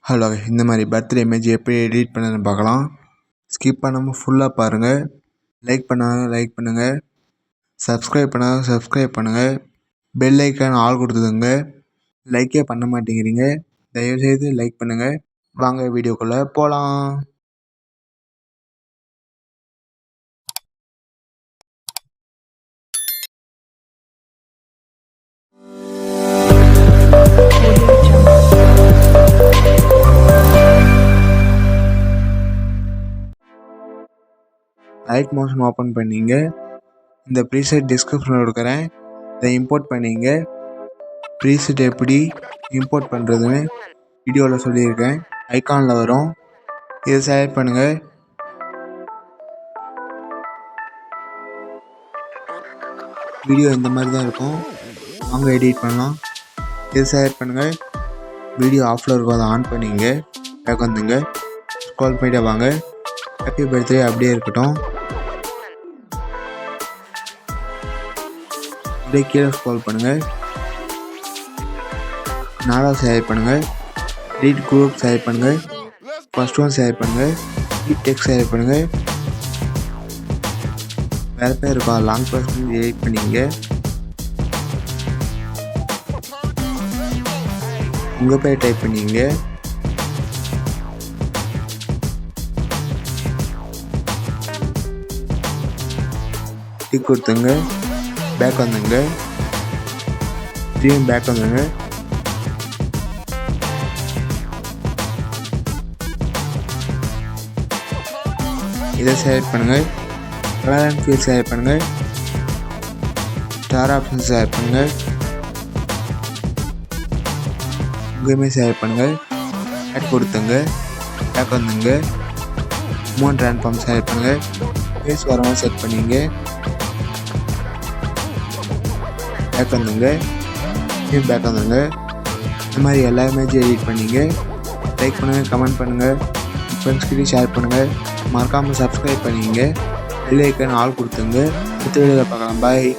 Hello, இந்த மாதிரி birthday image எப்படி எடிட் பண்ணணும்னு பார்க்கலாம். ஸ்கிப் பண்ணாமல் ஃபுல்லாக பாருங்கள். லைக் பண்ணுங்கள். சப்ஸ்கிரைப் பண்ணால் சப்ஸ்கிரைப் பண்ணுங்கள். பெல் ஐக்கான் ஆல் கொடுத்துதுங்க. லைக்கே பண்ண மாட்டேங்கிறீங்க. தயவுசெய்து லைக் பண்ணுங்கள். வாங்க வீடியோக்குள்ளே போகலாம். லைட் மோஷன் ஓப்பன் பண்ணிங்க. இந்த ப்ரீசெட் டிஸ்கிரிப்ஷனில் கொடுக்குறேன். இதை இம்போர்ட் பண்ணிங்க. ப்ரீசெட் எப்படி இம்போர்ட் பண்ணுறதுன்னு வீடியோவில் சொல்லியிருக்கேன். ஐக்கானில் வரும். இதை செலக்ட் பண்ணுங்கள். வீடியோ இந்த மாதிரி தான் இருக்கும். வாங்க எடிட் பண்ணலாம். இதை செலக்ட் பண்ணுங்கள். வீடியோ ஆஃபில் இருக்கும், அதை ஆன் பண்ணிங்க. பேக் வந்துங்க. ஸ்க்ரோல் பண்ணிட்டே வாங்க. ஹாப்பி பர்த்டே அப்படியே இருக்கட்டும். அப்படியே கீழே ஸ்க்ரோல் பண்ணுங்கள். 4வது செலக்ட் பண்ணுங்கள். ரீட் குரூப் செலக்ட் பண்ணுங்கள். ஃபர்ஸ்ட் ஒன் செலக்ட் பண்ணுங்கள். ரீட் டெக்ஸ்ட் செலக்ட் பண்ணுங்கள். வேறு பேர் இருக்கும், லாங் ப்ரெஸ் எடிட் பண்ணிங்க. உங்கள் பேர் டைப் பண்ணிங்க. டிக் கொடுத்துங்க. பேக் வந்துங்க. திரும்பி பேக் வந்துங்க. இதை செலக்ட் பண்ணுங்கள். கலர் அண்ட் ஃபீல் செலக்ட் பண்ணுங்கள். ஸ்டார் ஆப்ஷன் செலக்ட் பண்ணுங்கள். உங்களையுமே செலக்ட் பண்ணுங்கள். ஆட் கொடுத்துங்க. பேக் வந்துங்க. மூணு ட்ரான்ஸ்ஃபார்ம் செலக்ட் பண்ணுங்கள். ஃபேஸ் வர மாதிரி செட் பண்ணிங்க. பேக் வந்துங்க. பேக் வந்துங்க. இந்த மாதிரி எல்லா இமேஜும் எடிட் பண்ணிங்க. லைக் பண்ணுங்கள், கமெண்ட் பண்ணுங்கள், ஃப்ரெண்ட்ஸ்கிட்டையும் ஷேர் பண்ணுங்கள். மறக்காமல் சப்ஸ்கிரைப் பண்ணிங்க. பெல் ஐக்கான் ஆல் கொடுத்துங்க. அடுத்த வீடியோவில் பார்க்கலாம். பாய்.